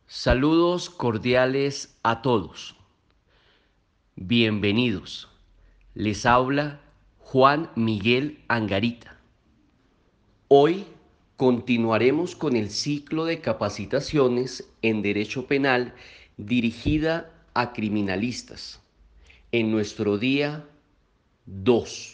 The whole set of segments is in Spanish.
Saludos cordiales a todos. Bienvenidos. Les habla Juan Miguel Angarita. Hoy continuaremos con el ciclo de capacitaciones en Derecho Penal dirigida a criminalistas en nuestro día 2.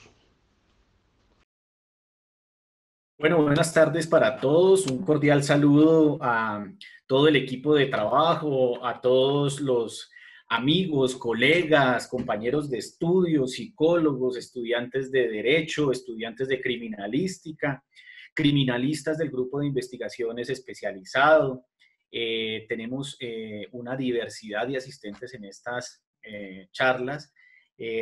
Bueno, buenas tardes para todos. Un cordial saludo a todo el equipo de trabajo, a todos los amigos, colegas, compañeros de estudio, psicólogos, estudiantes de derecho, estudiantes de criminalística, criminalistas del grupo de investigaciones especializado. Tenemos una diversidad de asistentes en estas charlas.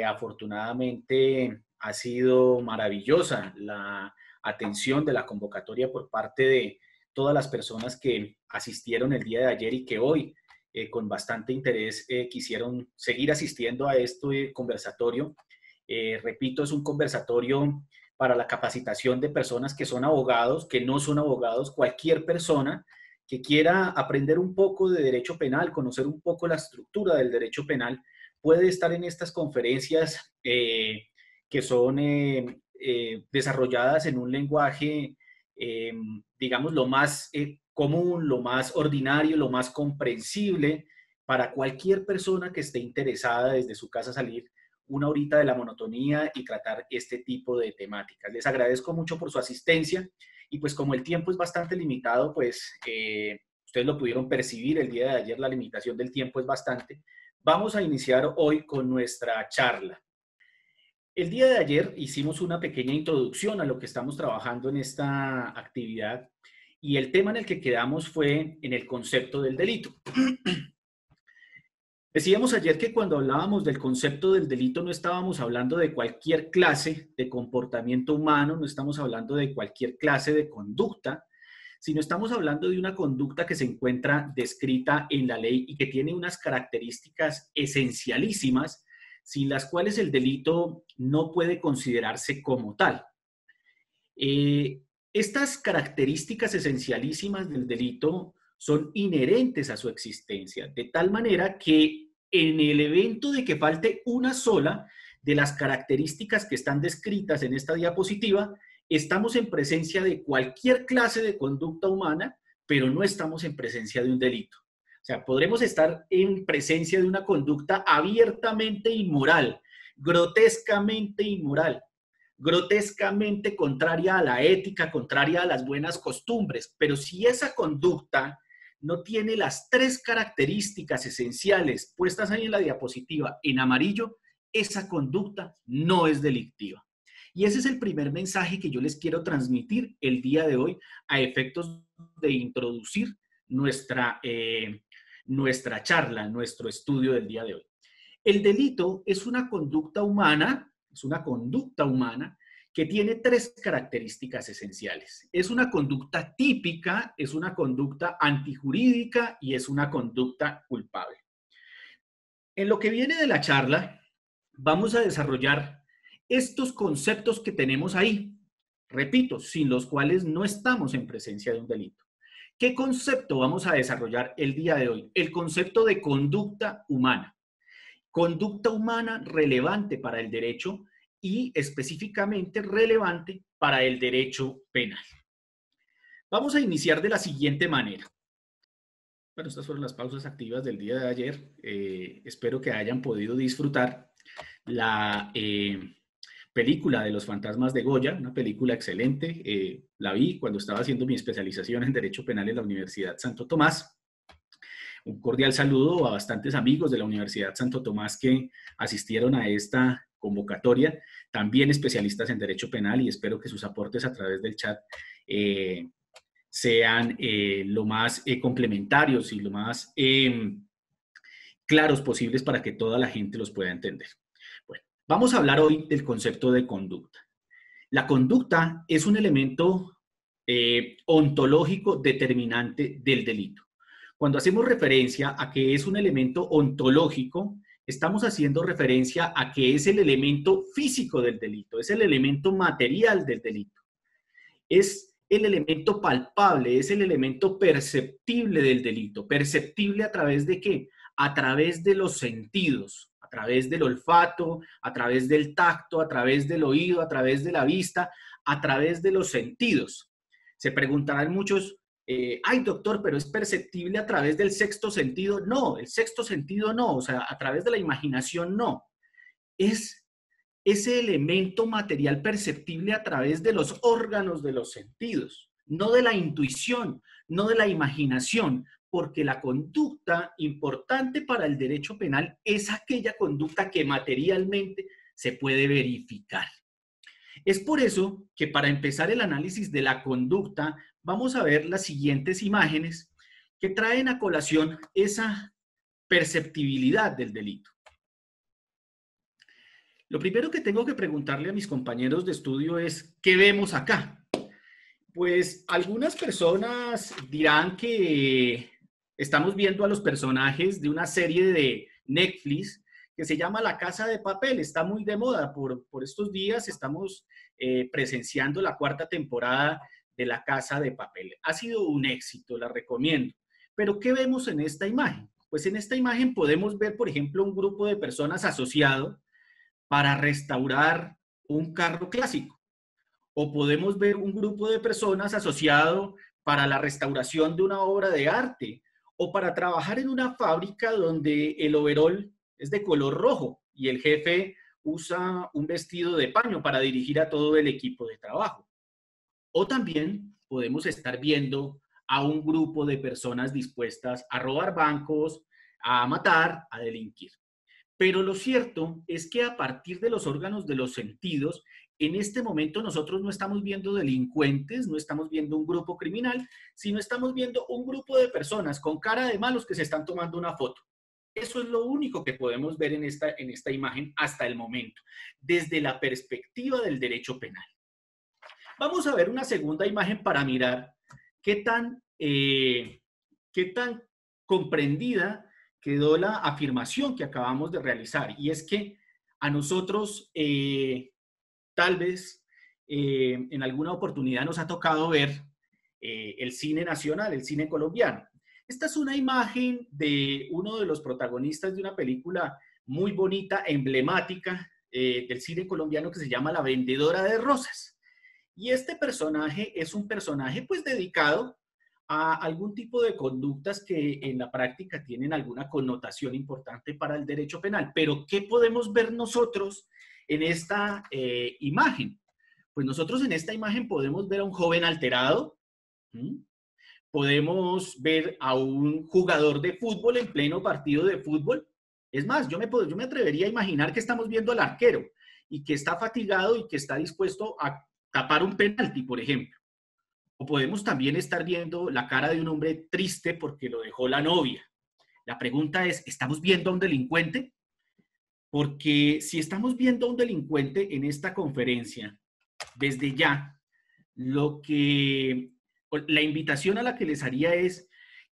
Afortunadamente ha sido maravillosa la atención de la convocatoria por parte de todas las personas que asistieron el día de ayer y que hoy con bastante interés quisieron seguir asistiendo a este conversatorio. Repito, es un conversatorio para la capacitación de personas que son abogados, que no son abogados, cualquier persona que quiera aprender un poco de derecho penal, conocer un poco la estructura del derecho penal, puede estar en estas conferencias que son desarrolladas en un lenguaje, digamos, lo más común, lo más ordinario, lo más comprensible para cualquier persona que esté interesada desde su casa salir una horita de la monotonía y tratar este tipo de temáticas. Les agradezco mucho por su asistencia y pues como el tiempo es bastante limitado, pues ustedes lo pudieron percibir el día de ayer, la limitación del tiempo es bastante. Vamos a iniciar hoy con nuestra charla. El día de ayer hicimos una pequeña introducción a lo que estamos trabajando en esta actividad y el tema en el que quedamos fue en el concepto del delito. Decíamos ayer que cuando hablábamos del concepto del delito no estábamos hablando de cualquier clase de comportamiento humano, no estamos hablando de cualquier clase de conducta, sino estamos hablando de una conducta que se encuentra descrita en la ley y que tiene unas características esencialísimas sin las cuales el delito no puede considerarse como tal. Estas características esencialísimas del delito son inherentes a su existencia, de tal manera que en el evento de que falte una sola de las características que están descritas en esta diapositiva, estamos en presencia de cualquier clase de conducta humana, pero no estamos en presencia de un delito. O sea, podremos estar en presencia de una conducta abiertamente inmoral, grotescamente inmoral, grotescamente contraria a la ética, contraria a las buenas costumbres, pero si esa conducta no tiene las tres características esenciales puestas ahí en la diapositiva en amarillo, esa conducta no es delictiva. Y ese es el primer mensaje que yo les quiero transmitir el día de hoy a efectos de introducir nuestra charla, nuestro estudio del día de hoy. El delito es una conducta humana que tiene tres características esenciales. Es una conducta típica, es una conducta antijurídica y es una conducta culpable. En lo que viene de la charla, vamos a desarrollar estos conceptos que tenemos ahí, repito, sin los cuales no estamos en presencia de un delito. ¿Qué concepto vamos a desarrollar el día de hoy? El concepto de conducta humana. Conducta humana relevante para el derecho y específicamente relevante para el derecho penal. Vamos a iniciar de la siguiente manera. Bueno, estas fueron las pausas activas del día de ayer. Espero que hayan podido disfrutar la película de los fantasmas de Goya, una película excelente. La vi cuando estaba haciendo mi especialización en Derecho Penal en la Universidad Santo Tomás. Un cordial saludo a bastantes amigos de la Universidad Santo Tomás que asistieron a esta convocatoria, también especialistas en Derecho Penal, y espero que sus aportes a través del chat sean lo más complementarios y lo más claros posibles para que toda la gente los pueda entender. Bueno, vamos a hablar hoy del concepto de conducta. La conducta es un elemento ontológico determinante del delito. Cuando hacemos referencia a que es un elemento ontológico, estamos haciendo referencia a que es el elemento físico del delito, es el elemento material del delito. Es el elemento palpable, es el elemento perceptible del delito. ¿Perceptible a través de qué? A través de los sentidos, a través del olfato, a través del tacto, a través del oído, a través de la vista, a través de los sentidos. Se preguntarán muchos, ay doctor, pero ¿es perceptible a través del sexto sentido? No, el sexto sentido no, o sea, a través de la imaginación no. Es ese elemento material perceptible a través de los órganos de los sentidos, no de la intuición, no de la imaginación, porque la conducta importante para el derecho penal es aquella conducta que materialmente se puede verificar. Es por eso que para empezar el análisis de la conducta vamos a ver las siguientes imágenes que traen a colación esa perceptibilidad del delito. Lo primero que tengo que preguntarle a mis compañeros de estudio es, ¿qué vemos acá? Pues algunas personas dirán que estamos viendo a los personajes de una serie de Netflix que se llama La Casa de Papel. Está muy de moda por estos días. Estamos presenciando la 4ª temporada de La Casa de Papel. Ha sido un éxito, la recomiendo. Pero ¿qué vemos en esta imagen? Pues en esta imagen podemos ver, por ejemplo, un grupo de personas asociado para restaurar un carro clásico. O podemos ver un grupo de personas asociado para la restauración de una obra de arte o para trabajar en una fábrica donde el overol es de color rojo y el jefe usa un vestido de paño para dirigir a todo el equipo de trabajo. O también podemos estar viendo a un grupo de personas dispuestas a robar bancos, a matar, a delinquir. Pero lo cierto es que a partir de los órganos de los sentidos, en este momento nosotros no estamos viendo delincuentes, no estamos viendo un grupo criminal, sino estamos viendo un grupo de personas con cara de malos que se están tomando una foto. Eso es lo único que podemos ver en esta imagen hasta el momento, desde la perspectiva del derecho penal. Vamos a ver una segunda imagen para mirar qué tan comprendida quedó la afirmación que acabamos de realizar, y es que a nosotros tal vez en alguna oportunidad nos ha tocado ver el cine nacional, el cine colombiano. Esta es una imagen de uno de los protagonistas de una película muy bonita, emblemática del cine colombiano que se llama La Vendedora de Rosas. Y este personaje es un personaje pues dedicado a algún tipo de conductas que en la práctica tienen alguna connotación importante para el derecho penal. Pero, ¿qué podemos ver nosotros en esta imagen? Pues nosotros en esta imagen podemos ver a un joven alterado, podemos ver a un jugador de fútbol en pleno partido de fútbol. Es más, yo me atrevería a imaginar que estamos viendo al arquero y que está fatigado y que está dispuesto a tapar un penalti, por ejemplo. O podemos también estar viendo la cara de un hombre triste porque lo dejó la novia. La pregunta es, ¿estamos viendo a un delincuente? Porque si estamos viendo a un delincuente en esta conferencia, desde ya, la invitación a la que les haría es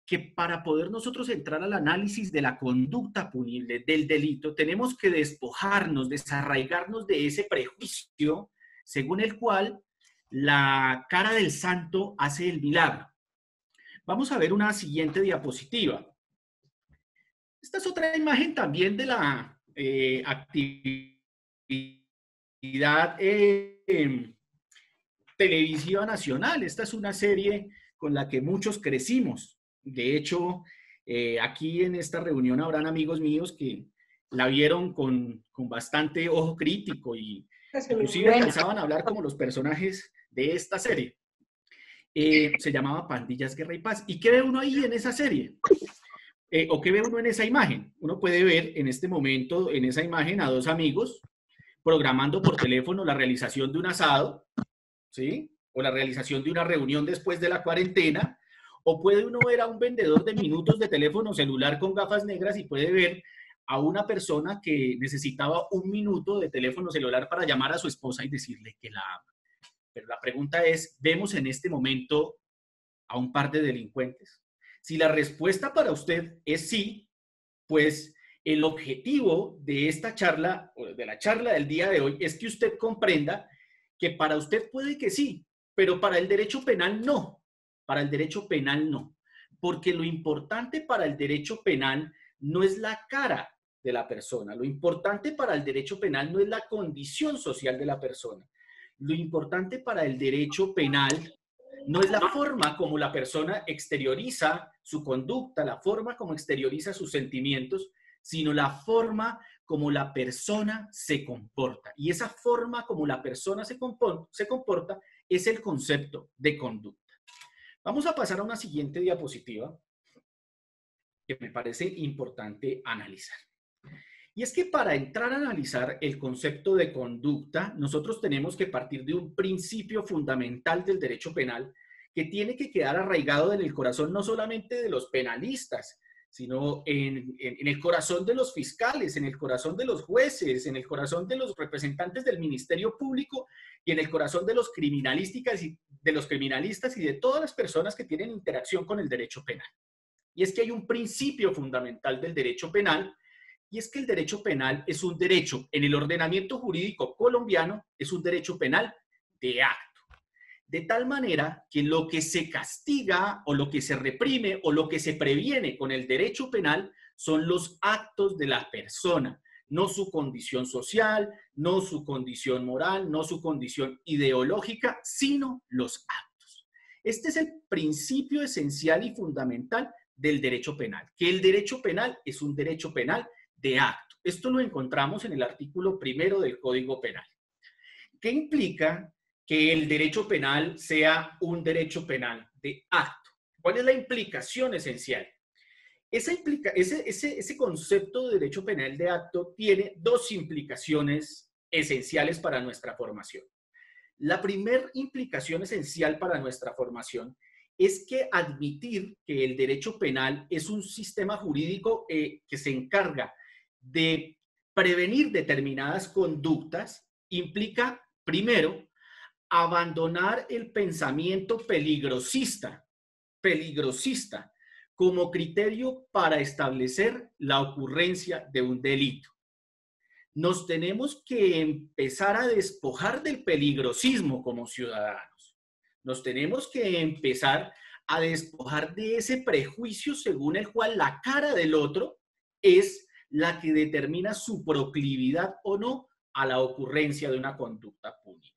que para poder nosotros entrar al análisis de la conducta punible, del delito, tenemos que despojarnos, desarraigarnos de ese prejuicio según el cual la cara del santo hace el milagro. Vamos a ver una siguiente diapositiva. Esta es otra imagen también de la actividad televisiva nacional. Esta es una serie con la que muchos crecimos. De hecho, aquí en esta reunión habrán amigos míos que la vieron con bastante ojo crítico y inclusive alcanzaban a hablar como los personajes de esta serie. Se llamaba Pandillas, Guerra y Paz. ¿Y qué ve uno ahí en esa serie? ¿O qué ve uno en esa imagen? Uno puede ver en este momento, en esa imagen, a dos amigos programando por teléfono la realización de un asado, ¿sí? O la realización de una reunión después de la cuarentena. O puede uno ver a un vendedor de minutos de teléfono celular con gafas negras y puede ver a una persona que necesitaba un minuto de teléfono celular para llamar a su esposa y decirle que la ama. Pero la pregunta es, ¿vemos en este momento a un par de delincuentes? Si la respuesta para usted es sí, pues el objetivo de esta charla, o de la charla del día de hoy, es que usted comprenda que para usted puede que sí, Pero para el derecho penal no. Para el derecho penal no. Porque lo importante para el derecho penal no es la cara de la persona. Lo importante para el derecho penal no es la condición social de la persona. Lo importante para el derecho penal no es la forma como la persona exterioriza su conducta, la forma como exterioriza sus sentimientos, sino la forma como la persona se comporta. Y esa forma como la persona se comporta es el concepto de conducta. Vamos a pasar a una siguiente diapositiva que me parece importante analizar. Y es que para entrar a analizar el concepto de conducta, nosotros tenemos que partir de un principio fundamental del derecho penal que tiene que quedar arraigado en el corazón no solamente de los penalistas, sino en el corazón de los fiscales, en el corazón de los jueces, en el corazón de los representantes del Ministerio Público y en el corazón de los criminalistas y de todas las personas que tienen interacción con el derecho penal. Y es que hay un principio fundamental del derecho penal, y es que el derecho penal es un derecho, en el ordenamiento jurídico colombiano, es un derecho penal de acto. De tal manera que lo que se castiga o lo que se reprime o lo que se previene con el derecho penal son los actos de la persona, no su condición social, no su condición moral, no su condición ideológica, sino los actos. Este es el principio esencial y fundamental del derecho penal, que el derecho penal es un derecho penal de acto. Esto lo encontramos en el artículo 1 del Código Penal. ¿Qué implica que el derecho penal sea un derecho penal de acto? ¿Cuál es la implicación esencial? Ese concepto de derecho penal de acto tiene dos implicaciones esenciales para nuestra formación. La primera implicación esencial para nuestra formación es que admitir que el derecho penal es un sistema jurídico que se encarga de prevenir determinadas conductas implica, primero, abandonar el pensamiento peligrosista como criterio para establecer la ocurrencia de un delito. Nos tenemos que empezar a despojar del peligrosismo como ciudadanos. Nos tenemos que empezar a despojar de ese prejuicio según el cual la cara del otro es la que determina su proclividad o no a la ocurrencia de una conducta punible.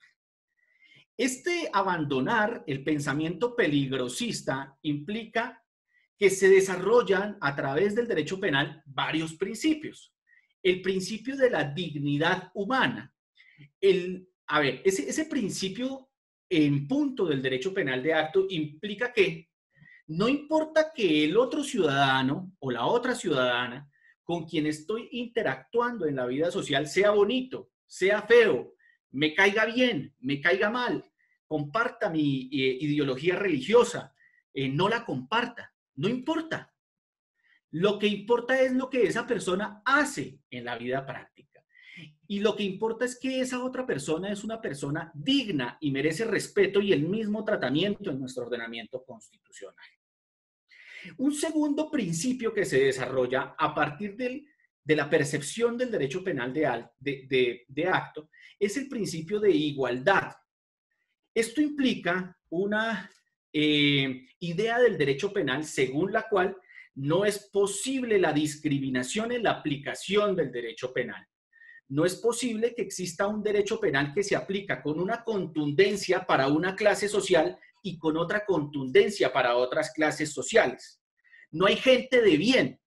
Este abandonar el pensamiento peligrosista implica que se desarrollan a través del derecho penal varios principios. El principio de la dignidad humana. Ese principio en punto del derecho penal de acto implica que no importa que el otro ciudadano o la otra ciudadana con quien estoy interactuando en la vida social sea bonito, sea feo, me caiga bien, me caiga mal, comparta mi ideología religiosa, no la comparta, no importa. Lo que importa es lo que esa persona hace en la vida práctica. Y lo que importa es que esa otra persona es una persona digna y merece respeto y el mismo tratamiento en nuestro ordenamiento constitucional. Un segundo principio que se desarrolla a partir de la percepción del derecho penal de acto es el principio de igualdad. Esto implica una idea del derecho penal según la cual no es posible la discriminación en la aplicación del derecho penal. No es posible que exista un derecho penal que se aplica con una contundencia para una clase social y con otra contundencia para otras clases sociales. No hay gente de bien,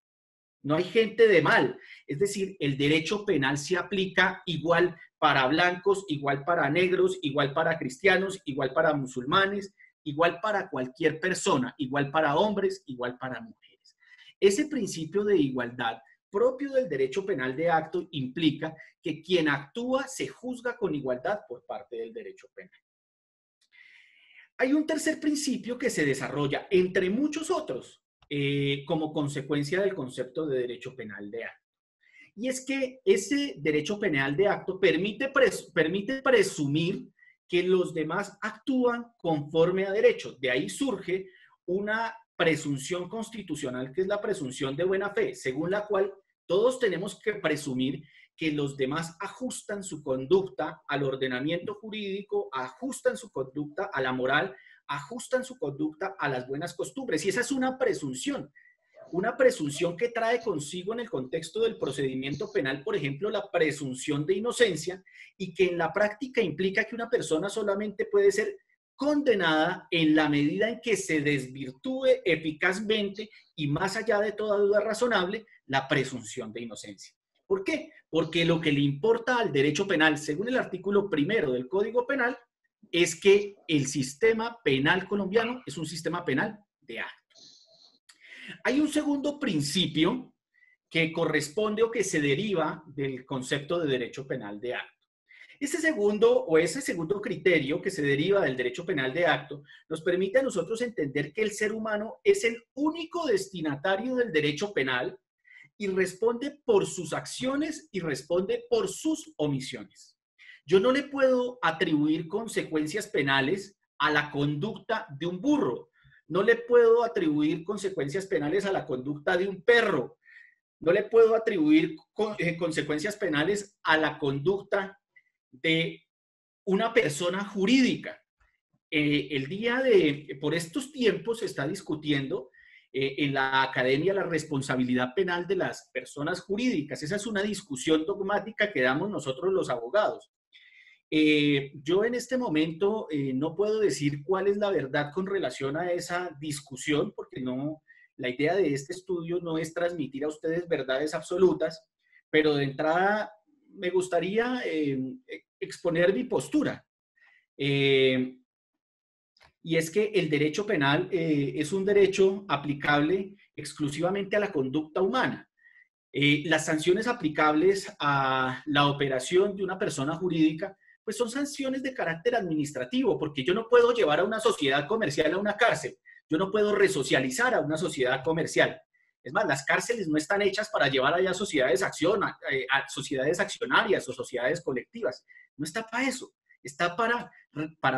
no hay gente de mal. Es decir, el derecho penal se aplica igual para blancos, igual para negros, igual para cristianos, igual para musulmanes, igual para cualquier persona, igual para hombres, igual para mujeres. Ese principio de igualdad propio del derecho penal de acto implica que quien actúa se juzga con igualdad por parte del derecho penal. Hay un tercer principio que se desarrolla, entre muchos otros, como consecuencia del concepto de derecho penal de acto. Y es que ese derecho penal de acto permite presumir que los demás actúan conforme a derecho. De ahí surge una presunción constitucional que es la presunción de buena fe, según la cual todos tenemos que presumir que los demás ajustan su conducta al ordenamiento jurídico, ajustan su conducta a la moral, ajustan su conducta a las buenas costumbres. Y esa es una presunción que trae consigo en el contexto del procedimiento penal, por ejemplo, la presunción de inocencia, y que en la práctica implica que una persona solamente puede ser condenada en la medida en que se desvirtúe eficazmente y más allá de toda duda razonable la presunción de inocencia. ¿Por qué? Porque lo que le importa al derecho penal, según el artículo 1 del Código Penal, es que el sistema penal colombiano es un sistema penal de acto. Hay un segundo principio que corresponde o que se deriva del concepto de derecho penal de acto. Ese segundo criterio que se deriva del derecho penal de acto nos permite a nosotros entender que el ser humano es el único destinatario del derecho penal y responde por sus acciones y responde por sus omisiones. Yo no le puedo atribuir consecuencias penales a la conducta de un burro, no le puedo atribuir consecuencias penales a la conducta de un perro, no le puedo atribuir consecuencias penales a la conducta de una persona jurídica. Por estos tiempos se está discutiendo en la academia la responsabilidad penal de las personas jurídicas. Esa es una discusión dogmática que damos nosotros los abogados. Yo en este momento no puedo decir cuál es la verdad con relación a esa discusión, porque no, la idea de este estudio no es transmitir a ustedes verdades absolutas, pero de entrada me gustaría exponer mi postura. Y es que el derecho penal es un derecho aplicable exclusivamente a la conducta humana. Las sanciones aplicables a la operación de una persona jurídica pues son sanciones de carácter administrativo, porque yo no puedo llevar a una sociedad comercial a una cárcel, yo no puedo resocializar a una sociedad comercial. Es más, las cárceles no están hechas para llevar allá sociedades accionarias o sociedades colectivas. No está para eso. Está para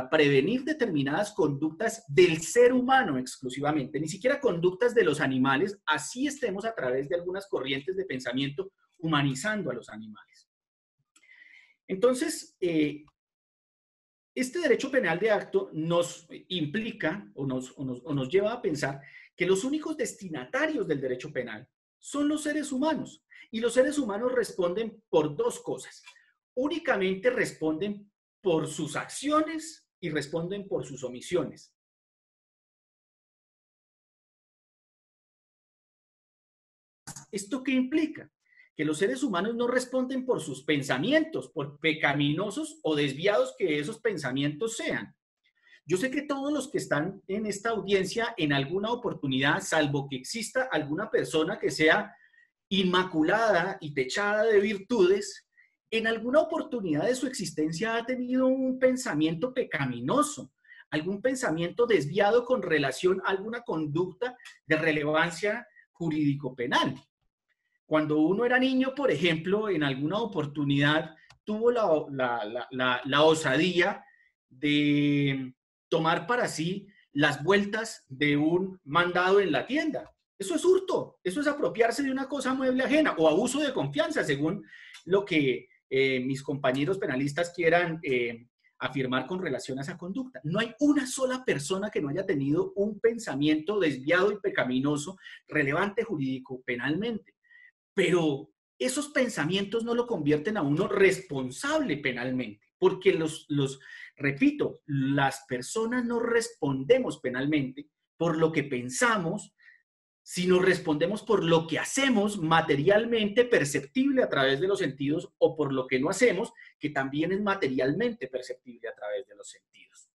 prevenir determinadas conductas del ser humano exclusivamente, ni siquiera conductas de los animales, así estemos a través de algunas corrientes de pensamiento humanizando a los animales. Entonces, este derecho penal de acto nos implica o nos lleva a pensar que los únicos destinatarios del derecho penal son los seres humanos. Y los seres humanos responden por dos cosas. Únicamente responden por sus acciones y responden por sus omisiones. ¿Esto qué implica? Que los seres humanos no responden por sus pensamientos, por pecaminosos o desviados que esos pensamientos sean. Yo sé que todos los que están en esta audiencia en alguna oportunidad, salvo que exista alguna persona que sea inmaculada y techada de virtudes, en alguna oportunidad de su existencia ha tenido un pensamiento pecaminoso, algún pensamiento desviado con relación a alguna conducta de relevancia jurídico-penal. Cuando uno era niño, por ejemplo, en alguna oportunidad tuvo la osadía de tomar para sí las vueltas de un mandado en la tienda. Eso es hurto, eso es apropiarse de una cosa mueble ajena o abuso de confianza, según lo que mis compañeros penalistas quieran afirmar con relación a esa conducta. No hay una sola persona que no haya tenido un pensamiento desviado y pecaminoso relevante jurídico penalmente. Pero esos pensamientos no lo convierten a uno responsable penalmente, porque repito, las personas no respondemos penalmente por lo que pensamos, sino respondemos por lo que hacemos materialmente perceptible a través de los sentidos o por lo que no hacemos, que también es materialmente perceptible a través de los sentidos.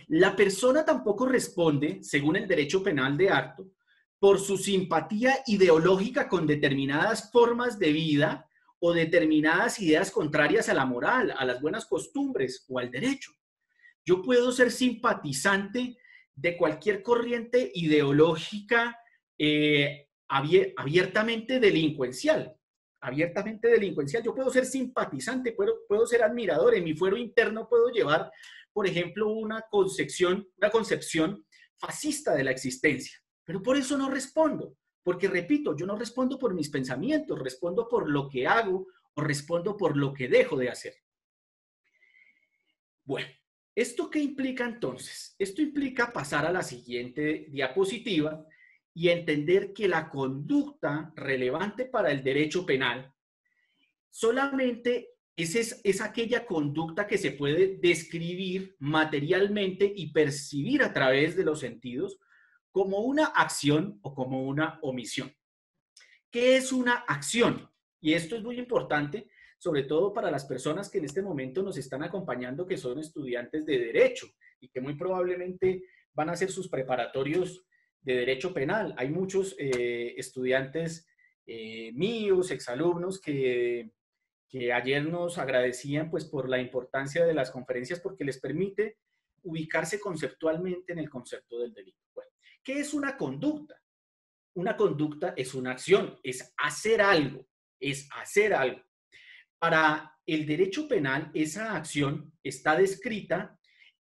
La persona tampoco responde, según el derecho penal de acto, por su simpatía ideológica con determinadas formas de vida o determinadas ideas contrarias a la moral, a las buenas costumbres o al derecho. Yo puedo ser simpatizante de cualquier corriente ideológica abiertamente delincuencial. Abiertamente delincuencial. Yo puedo ser simpatizante, puedo ser admirador. En mi fuero interno puedo llevar, por ejemplo, una concepción fascista de la existencia. Pero por eso no respondo, porque repito, yo no respondo por mis pensamientos, respondo por lo que hago o respondo por lo que dejo de hacer. Bueno, ¿esto qué implica entonces? Esto implica pasar a la siguiente diapositiva y entender que la conducta relevante para el derecho penal solamente es aquella conducta que se puede describir materialmente y percibir a través de los sentidos como una acción o como una omisión. ¿Qué es una acción? Y esto es muy importante, sobre todo para las personas que en este momento nos están acompañando, que son estudiantes de Derecho y que muy probablemente van a hacer sus preparatorios de Derecho Penal. Hay muchos estudiantes míos, exalumnos, que ayer nos agradecían pues por la importancia de las conferencias porque les permite ubicarse conceptualmente en el concepto del delito. Bueno, ¿qué es una conducta? Una conducta es una acción, es hacer algo, es hacer algo. Para el derecho penal, esa acción está descrita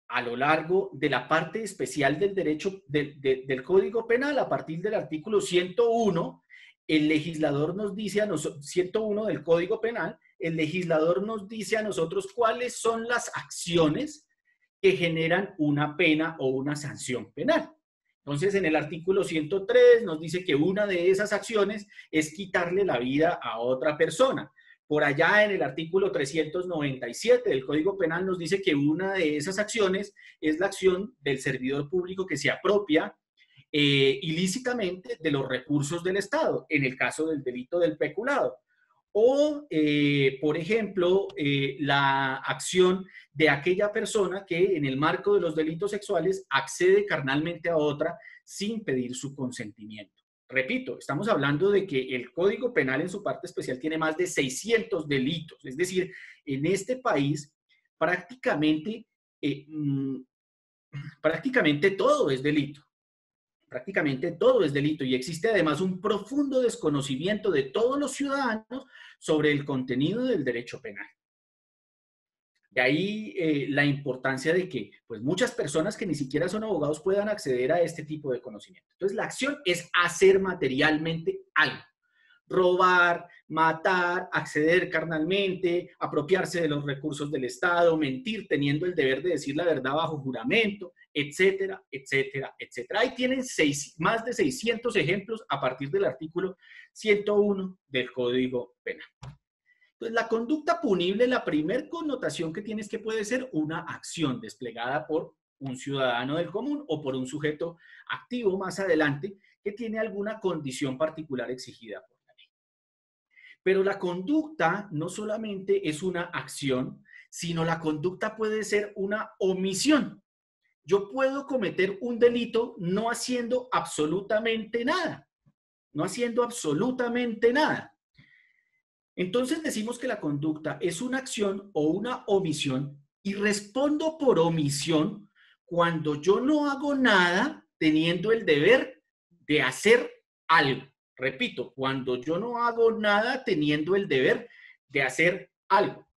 a lo largo de la parte especial del derecho del Código Penal, a partir del artículo 101, el legislador nos dice a nosotros, 101 del Código Penal, el legislador nos dice a nosotros cuáles son las acciones que generan una pena o una sanción penal. Entonces, en el artículo 103 nos dice que una de esas acciones es quitarle la vida a otra persona. Por allá en el artículo 397 del Código Penal nos dice que una de esas acciones es la acción del servidor público que se apropia ilícitamente de los recursos del Estado, en el caso del delito del peculado. O, por ejemplo, la acción de aquella persona que en el marco de los delitos sexuales accede carnalmente a otra sin pedir su consentimiento. Repito, estamos hablando de que el Código Penal en su parte especial tiene más de 600 delitos. Es decir, en este país prácticamente, prácticamente todo es delito. Prácticamente todo es delito y existe además un profundo desconocimiento de todos los ciudadanos sobre el contenido del derecho penal. De ahí la importancia de que pues, muchas personas que ni siquiera son abogados puedan acceder a este tipo de conocimiento. Entonces, la acción es hacer materialmente algo. Robar, matar, acceder carnalmente, apropiarse de los recursos del Estado, mentir teniendo el deber de decir la verdad bajo juramento, etcétera, etcétera, etcétera. Ahí tienen más de 600 ejemplos a partir del artículo 101 del Código Penal. Entonces, la conducta punible, la primer connotación que tiene es que puede ser una acción desplegada por un ciudadano del común o por un sujeto activo más adelante que tiene alguna condición particular exigida por la ley. Pero la conducta no solamente es una acción, sino la conducta puede ser una omisión. Yo puedo cometer un delito no haciendo absolutamente nada. No haciendo absolutamente nada. Entonces decimos que la conducta es una acción o una omisión y respondo por omisión cuando yo no hago nada teniendo el deber de hacer algo. Repito, cuando yo no hago nada teniendo el deber de hacer algo.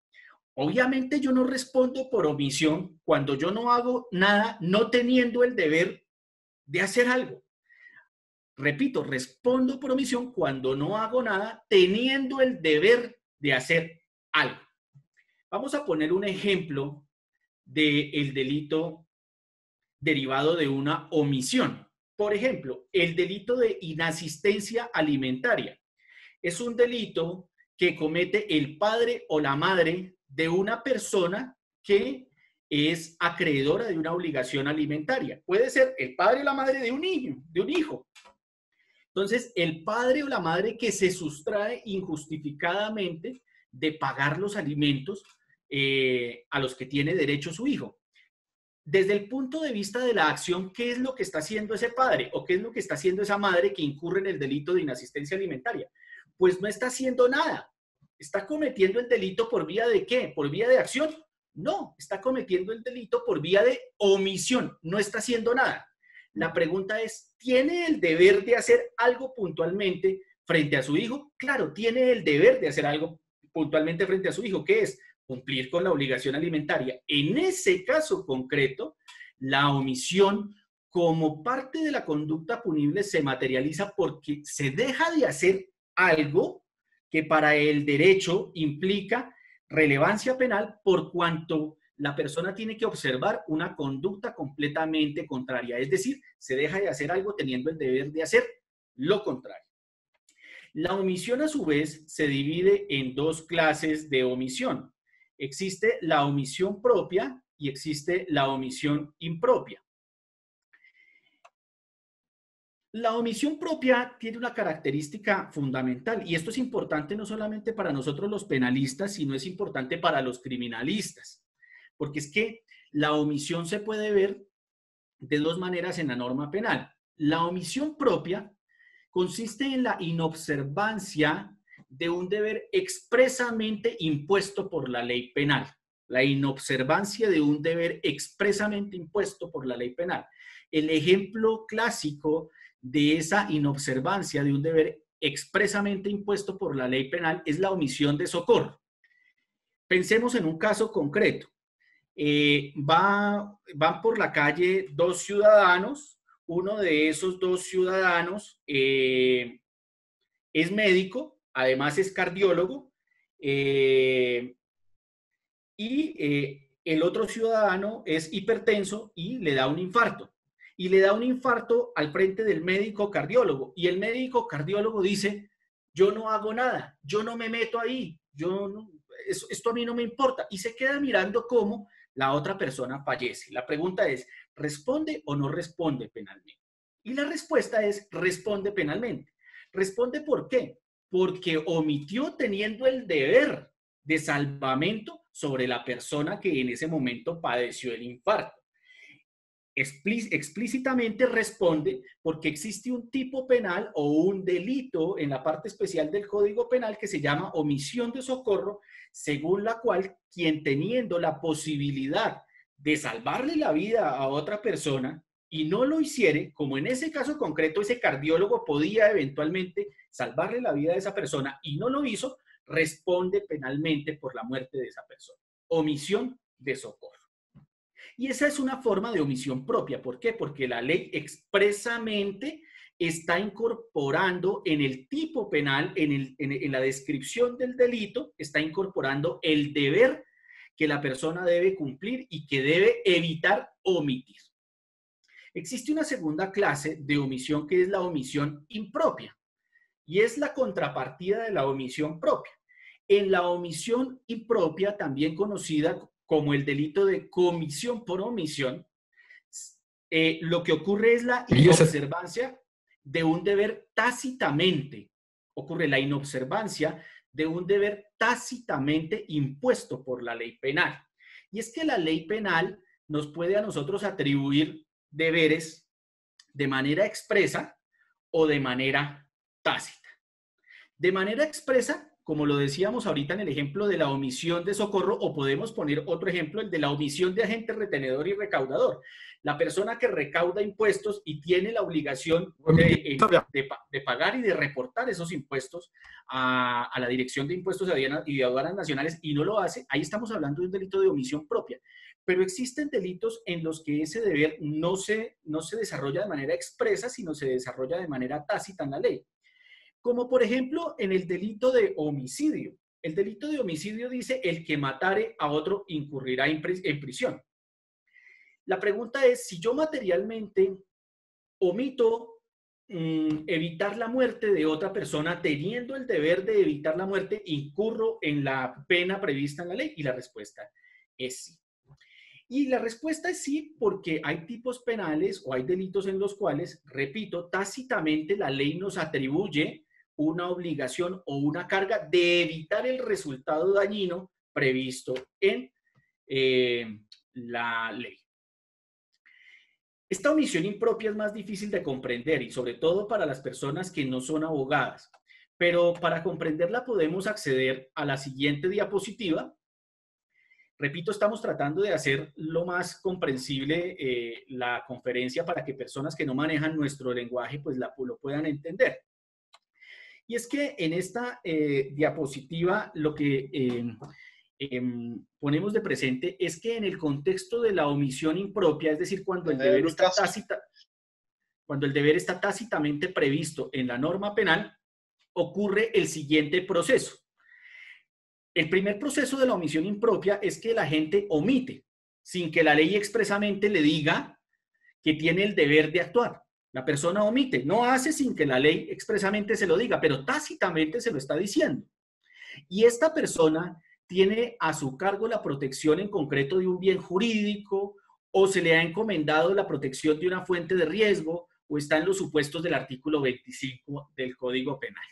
Obviamente yo no respondo por omisión cuando yo no hago nada no teniendo el deber de hacer algo. Repito, respondo por omisión cuando no hago nada teniendo el deber de hacer algo. Vamos a poner un ejemplo del delito derivado de una omisión. Por ejemplo, el delito de inasistencia alimentaria. Es un delito que comete el padre o la madre de una persona que es acreedora de una obligación alimentaria. Puede ser el padre o la madre de un niño, de un hijo. Entonces, el padre o la madre que se sustrae injustificadamente de pagar los alimentos a los que tiene derecho su hijo. Desde el punto de vista de la acción, ¿qué es lo que está haciendo ese padre o qué es lo que está haciendo esa madre que incurre en el delito de inasistencia alimentaria? Pues no está haciendo nada. ¿Está cometiendo el delito por vía de qué? ¿Por vía de acción? No, está cometiendo el delito por vía de omisión. No está haciendo nada. La pregunta es, ¿tiene el deber de hacer algo puntualmente frente a su hijo? Claro, tiene el deber de hacer algo puntualmente frente a su hijo. ¿Qué es? Cumplir con la obligación alimentaria. En ese caso concreto, la omisión como parte de la conducta punible se materializa porque se deja de hacer algo que para el derecho implica relevancia penal por cuanto la persona tiene que observar una conducta completamente contraria, es decir, se deja de hacer algo teniendo el deber de hacer lo contrario. La omisión, a su vez, se divide en dos clases de omisión. Existe la omisión propia y existe la omisión impropia. La omisión propia tiene una característica fundamental y esto es importante no solamente para nosotros los penalistas, sino es importante para los criminalistas, porque es que la omisión se puede ver de dos maneras en la norma penal. La omisión propia consiste en la inobservancia de un deber expresamente impuesto por la ley penal. La inobservancia de un deber expresamente impuesto por la ley penal. El ejemplo clásico de esa inobservancia de un deber expresamente impuesto por la ley penal es la omisión de socorro. Pensemos en un caso concreto. Van por la calle dos ciudadanos. Uno de esos dos ciudadanos es médico, además es cardiólogo, y el otro ciudadano es hipertenso y le da un infarto. Y le da un infarto al frente del médico cardiólogo. Y el médico cardiólogo dice, yo no hago nada, yo no me meto ahí, esto a mí no me importa. Y se queda mirando cómo la otra persona fallece. La pregunta es, ¿responde o no responde penalmente? Y la respuesta es, responde penalmente. ¿Responde por qué? Porque omitió teniendo el deber de salvamento sobre la persona que en ese momento padeció el infarto. Explícitamente responde porque existe un tipo penal o un delito en la parte especial del Código Penal que se llama omisión de socorro, según la cual quien teniendo la posibilidad de salvarle la vida a otra persona y no lo hiciere, como en ese caso concreto ese cardiólogo podía eventualmente salvarle la vida a esa persona y no lo hizo, responde penalmente por la muerte de esa persona. Omisión de socorro. Y esa es una forma de omisión propia. ¿Por qué? Porque la ley expresamente está incorporando en el tipo penal, en la descripción del delito, está incorporando el deber que la persona debe cumplir y que debe evitar omitir. Existe una segunda clase de omisión que es la omisión impropia y es la contrapartida de la omisión propia. En la omisión impropia, también conocida como el delito de comisión por omisión, lo que ocurre es la inobservancia de un deber tácitamente. Ocurre la inobservancia de un deber tácitamente impuesto por la ley penal. Y es que la ley penal nos puede a nosotros atribuir deberes de manera expresa o de manera tácita. De manera expresa, como lo decíamos ahorita en el ejemplo de la omisión de socorro, o podemos poner otro ejemplo, el de la omisión de agente retenedor y recaudador. La persona que recauda impuestos y tiene la obligación de pagar y de reportar esos impuestos a la Dirección de Impuestos y de Aduanas Nacionales y no lo hace, ahí estamos hablando de un delito de omisión propia. Pero existen delitos en los que ese deber no se desarrolla de manera expresa, sino se desarrolla de manera tácita en la ley. Como por ejemplo en el delito de homicidio. El delito de homicidio dice el que matare a otro incurrirá en prisión. La pregunta es, si yo materialmente omito evitar la muerte de otra persona, teniendo el deber de evitar la muerte, ¿incurro en la pena prevista en la ley? Y la respuesta es sí. Y la respuesta es sí, porque hay tipos penales o hay delitos en los cuales, repito, tácitamente la ley nos atribuye una obligación o una carga de evitar el resultado dañino previsto en la ley. Esta omisión impropia es más difícil de comprender y sobre todo para las personas que no son abogadas, pero para comprenderla podemos acceder a la siguiente diapositiva. Repito, estamos tratando de hacer lo más comprensible la conferencia para que personas que no manejan nuestro lenguaje pues lo puedan entender. Y es que en esta diapositiva lo que ponemos de presente es que en el contexto de la omisión impropia, es decir, cuando el deber está tácitamente previsto en la norma penal, ocurre el siguiente proceso. El primer proceso de la omisión impropia es que la gente omite, sin que la ley expresamente le diga que tiene el deber de actuar. La persona omite, no hace sin que la ley expresamente se lo diga, pero tácitamente se lo está diciendo. Y esta persona tiene a su cargo la protección en concreto de un bien jurídico, o se le ha encomendado la protección de una fuente de riesgo, o está en los supuestos del artículo 25 del Código Penal.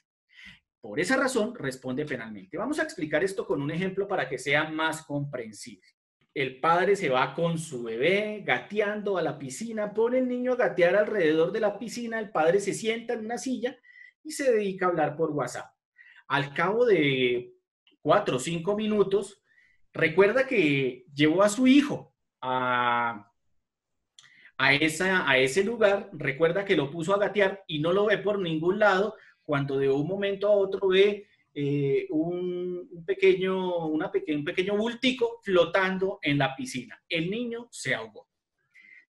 Por esa razón, responde penalmente. Vamos a explicar esto con un ejemplo para que sea más comprensible. El padre se va con su bebé gateando a la piscina, pone el niño a gatear alrededor de la piscina, el padre se sienta en una silla y se dedica a hablar por WhatsApp. Al cabo de 4 o 5 minutos, recuerda que llevó a su hijo a ese lugar, recuerda que lo puso a gatear y no lo ve por ningún lado, cuando de un momento a otro ve un pequeño bultico flotando en la piscina. El niño se ahogó.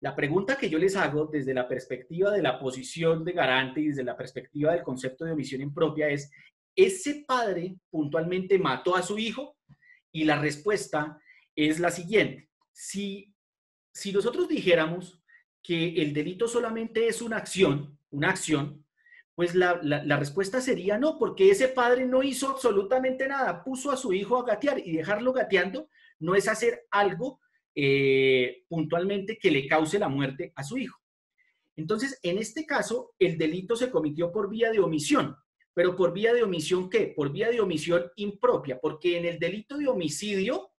La pregunta que yo les hago desde la perspectiva de la posición de garante y desde la perspectiva del concepto de omisión impropia es, ¿ese padre puntualmente mató a su hijo? Y la respuesta es la siguiente. Si nosotros dijéramos que el delito solamente es una acción, pues la respuesta sería no, porque ese padre no hizo absolutamente nada, puso a su hijo a gatear, y dejarlo gateando no es hacer algo puntualmente que le cause la muerte a su hijo. Entonces, en este caso, el delito se cometió por vía de omisión. ¿Pero por vía de omisión qué? Por vía de omisión impropia, porque en el delito de homicidio,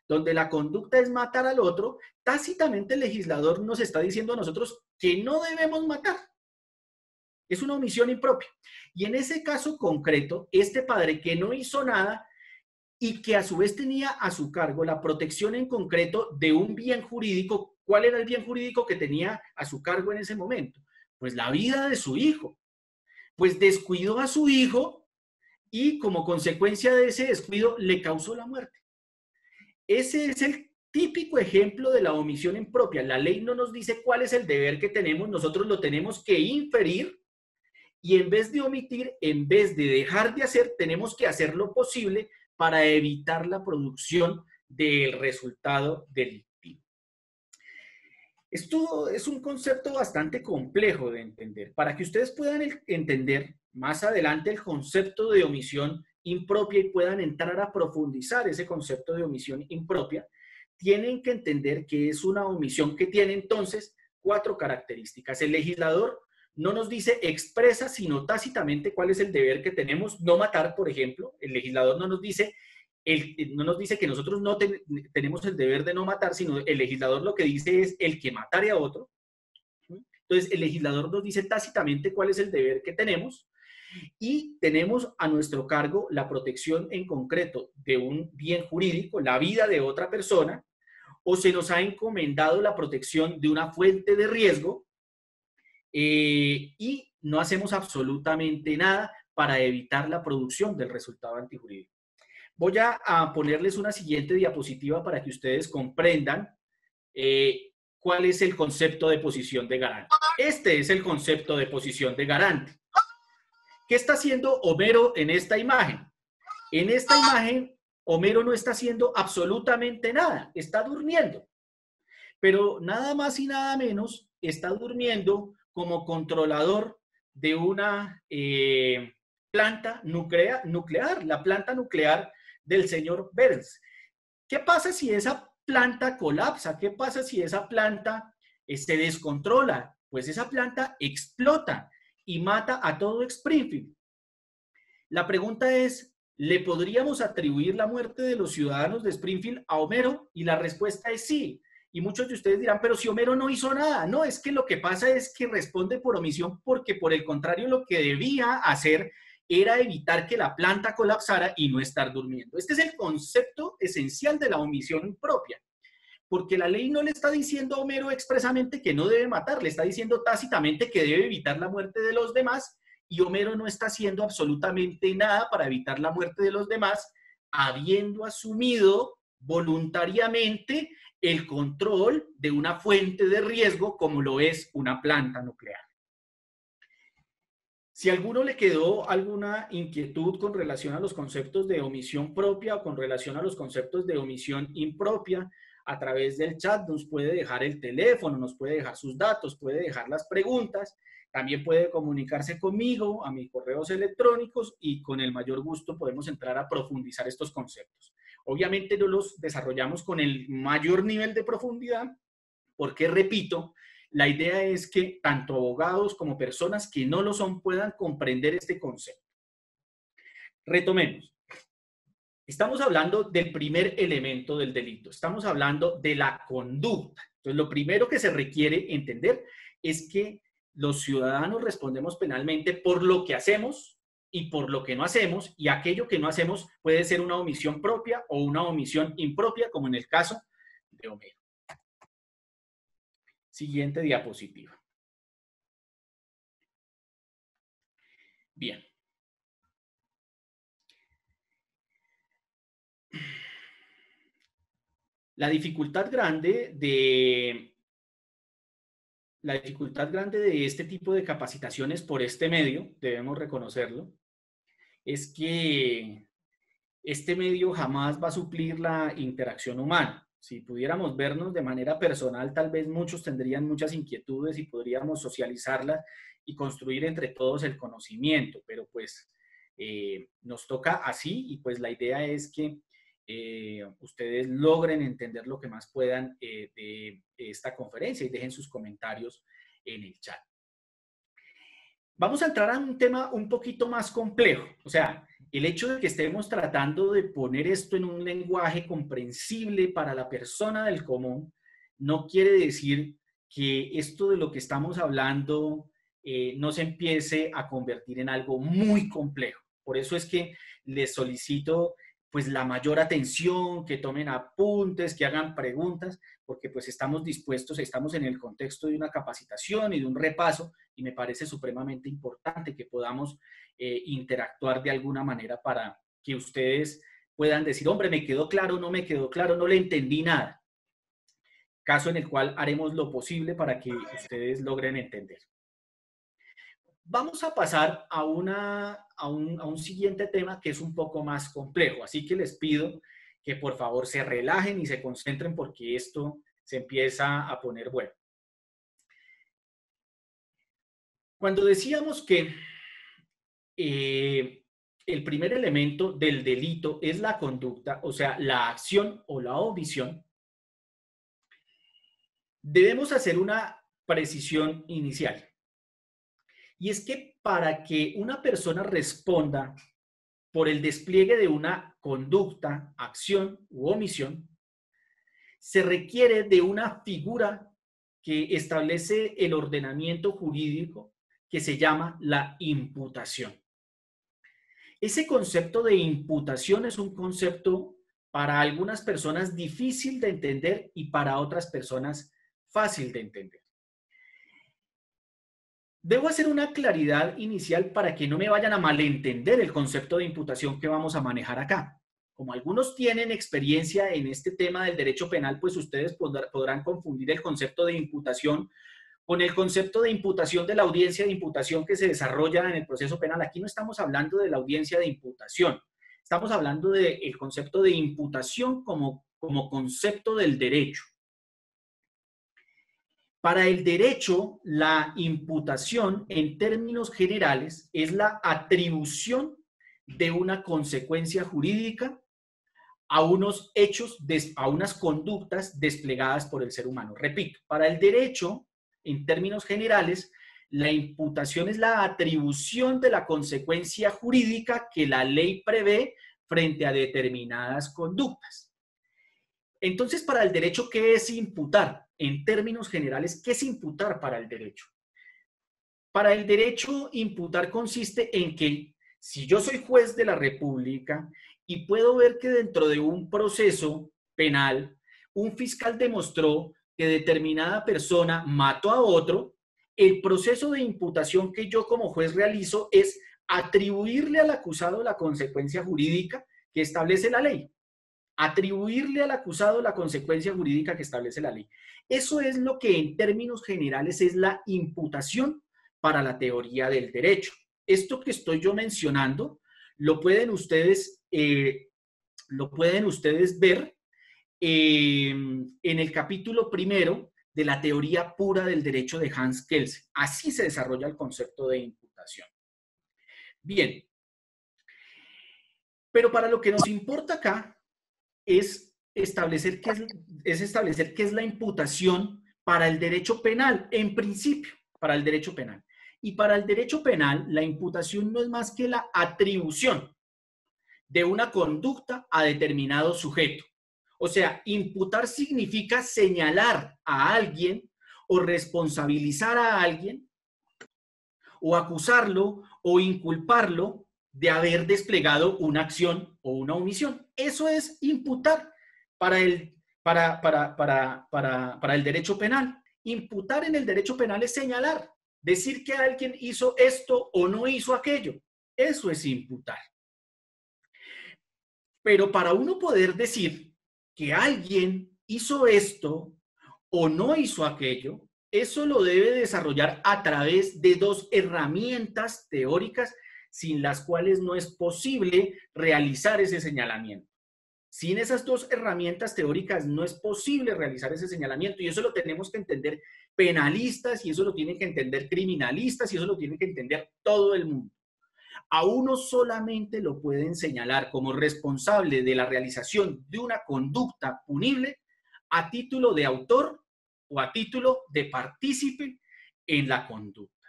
donde la conducta es matar al otro, tácitamente el legislador nos está diciendo a nosotros que no debemos matar. Es una omisión impropia. Y en ese caso concreto, este padre que no hizo nada y que a su vez tenía a su cargo la protección en concreto de un bien jurídico. ¿Cuál era el bien jurídico que tenía a su cargo en ese momento? Pues la vida de su hijo. Pues descuidó a su hijo y como consecuencia de ese descuido le causó la muerte. Ese es el típico ejemplo de la omisión impropia. La ley no nos dice cuál es el deber que tenemos, nosotros lo tenemos que inferir. Y en vez de omitir, en vez de dejar de hacer, tenemos que hacer lo posible para evitar la producción del resultado delictivo. Esto es un concepto bastante complejo de entender. Para que ustedes puedan entender más adelante el concepto de omisión impropia y puedan entrar a profundizar ese concepto de omisión impropia, tienen que entender que es una omisión que tiene entonces 4 características. El legislador no nos dice expresa, sino tácitamente cuál es el deber que tenemos. No matar, por ejemplo. El legislador no nos dice que nosotros no tenemos el deber de no matar, sino el legislador lo que dice es el que matare a otro. Entonces, el legislador nos dice tácitamente cuál es el deber que tenemos y tenemos a nuestro cargo la protección en concreto de un bien jurídico, la vida de otra persona, o se nos ha encomendado la protección de una fuente de riesgo, y no hacemos absolutamente nada para evitar la producción del resultado antijurídico. Voy a ponerles una siguiente diapositiva para que ustedes comprendan cuál es el concepto de posición de garante. Este es el concepto de posición de garante. ¿Qué está haciendo Homero en esta imagen? En esta imagen, Homero no está haciendo absolutamente nada, está durmiendo. Pero nada más y nada menos está durmiendo como controlador de una planta nuclear, la planta nuclear del señor Burns. ¿Qué pasa si esa planta colapsa? ¿Qué pasa si esa planta se descontrola? Pues esa planta explota y mata a todo Springfield. La pregunta es, ¿le podríamos atribuir la muerte de los ciudadanos de Springfield a Homero? Y la respuesta es sí. Y muchos de ustedes dirán, pero si Homero no hizo nada. No, es que lo que pasa es que responde por omisión porque por el contrario lo que debía hacer era evitar que la planta colapsara y no estar durmiendo. Este es el concepto esencial de la omisión impropia. Porque la ley no le está diciendo a Homero expresamente que no debe matar, le está diciendo tácitamente que debe evitar la muerte de los demás y Homero no está haciendo absolutamente nada para evitar la muerte de los demás, habiendo asumido voluntariamente el control de una fuente de riesgo como lo es una planta nuclear. Si a alguno le quedó alguna inquietud con relación a los conceptos de omisión propia o con relación a los conceptos de omisión impropia, a través del chat nos puede dejar el teléfono, nos puede dejar sus datos, puede dejar las preguntas, también puede comunicarse conmigo a mis correos electrónicos y con el mayor gusto podemos entrar a profundizar estos conceptos. Obviamente no los desarrollamos con el mayor nivel de profundidad porque, repito, la idea es que tanto abogados como personas que no lo son puedan comprender este concepto. Retomemos. Estamos hablando del primer elemento del delito. Estamos hablando de la conducta. Entonces, lo primero que se requiere entender es que los ciudadanos respondemos penalmente por lo que hacemos y por lo que no hacemos, y aquello que no hacemos puede ser una omisión propia o una omisión impropia, como en el caso de Homero. Siguiente diapositiva. Bien. La dificultad grande de este tipo de capacitaciones por este medio, debemos reconocerlo, es que este medio jamás va a suplir la interacción humana. Si pudiéramos vernos de manera personal, tal vez muchos tendrían muchas inquietudes y podríamos socializarlas y construir entre todos el conocimiento, pero pues nos toca así y pues la idea es que ustedes logren entender lo que más puedan de esta conferencia y dejen sus comentarios en el chat. Vamos a entrar a un tema un poquito más complejo. O sea, el hecho de que estemos tratando de poner esto en un lenguaje comprensible para la persona del común no quiere decir que esto de lo que estamos hablando no se empiece a convertir en algo muy complejo. Por eso es que les solicito pues la mayor atención, que tomen apuntes, que hagan preguntas, porque pues estamos dispuestos, estamos en el contexto de una capacitación y de un repaso, y me parece supremamente importante que podamos interactuar de alguna manera para que ustedes puedan decir, hombre, me quedó claro, no me quedó claro, no le entendí nada. Caso en el cual haremos lo posible para que ustedes logren entender. Vamos a pasar a un siguiente tema que es un poco más complejo, así que les pido que por favor se relajen y se concentren porque esto se empieza a poner bueno. Cuando decíamos que el primer elemento del delito es la conducta, o sea, la acción o la omisión, debemos hacer una precisión inicial. Y es que para que una persona responda por el despliegue de una conducta, acción u omisión, se requiere de una figura que establece el ordenamiento jurídico que se llama la imputación. Ese concepto de imputación es un concepto para algunas personas difícil de entender y para otras personas fácil de entender. Debo hacer una claridad inicial para que no me vayan a malentender el concepto de imputación que vamos a manejar acá. Como algunos tienen experiencia en este tema del derecho penal, pues ustedes podrán confundir el concepto de imputación con el concepto de imputación de la audiencia de imputación que se desarrolla en el proceso penal. Aquí no estamos hablando de la audiencia de imputación, estamos hablando del concepto de imputación como concepto del derecho. Para el derecho, la imputación, en términos generales, es la atribución de una consecuencia jurídica a unos hechos, a unas conductas desplegadas por el ser humano. Repito, para el derecho, en términos generales, la imputación es la atribución de la consecuencia jurídica que la ley prevé frente a determinadas conductas. Entonces, para el derecho, ¿qué es imputar? En términos generales, ¿qué es imputar para el derecho? Para el derecho, imputar consiste en que si yo soy juez de la República y puedo ver que dentro de un proceso penal, un fiscal demostró que determinada persona mató a otro, el proceso de imputación que yo como juez realizo es atribuirle al acusado la consecuencia jurídica que establece la ley. Atribuirle al acusado la consecuencia jurídica que establece la ley. Eso es lo que en términos generales es la imputación para la teoría del derecho. esto que estoy yo mencionando lo pueden ustedes ver en el capítulo primero de la teoría pura del derecho de Hans Kelsen. Así se desarrolla el concepto de imputación. Bien, pero para lo que nos importa acá es establecer qué es la imputación para el derecho penal, en principio, para el derecho penal. Y para el derecho penal, la imputación no es más que la atribución de una conducta a determinado sujeto. O sea, imputar significa señalar a alguien o responsabilizar a alguien o acusarlo o inculparlo de haber desplegado una acción o una omisión. Eso es imputar para el derecho penal. Imputar en el derecho penal es señalar, decir que alguien hizo esto o no hizo aquello. Eso es imputar. Pero para uno poder decir que alguien hizo esto o no hizo aquello, eso lo debe desarrollar a través de dos herramientas teóricas sin las cuales no es posible realizar ese señalamiento. Sin esas dos herramientas teóricas no es posible realizar ese señalamiento y eso lo tenemos que entender penalistas y eso lo tienen que entender criminalistas y eso lo tiene que entender todo el mundo. A uno solamente lo pueden señalar como responsable de la realización de una conducta punible a título de autor o a título de partícipe en la conducta.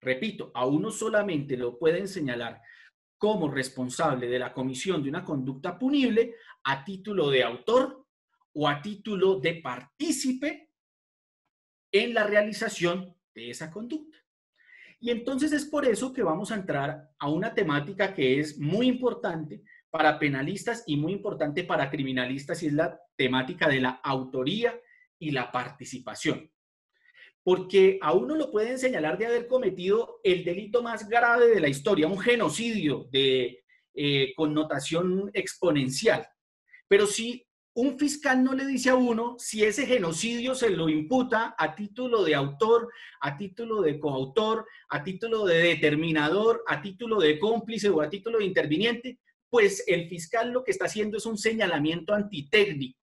Repito, a uno solamente lo pueden señalar como responsable de la comisión de una conducta punible a título de autor o a título de partícipe en la realización de esa conducta. Y entonces es por eso que vamos a entrar a una temática que es muy importante para penalistas y muy importante para criminalistas y es la temática de la autoría y la participación. Porque a uno lo pueden señalar de haber cometido el delito más grave de la historia, un genocidio de connotación exponencial. Pero si un fiscal no le dice a uno si ese genocidio se lo imputa a título de autor, a título de coautor, a título de determinador, a título de cómplice o a título de interviniente, pues el fiscal lo que está haciendo es un señalamiento antitécnico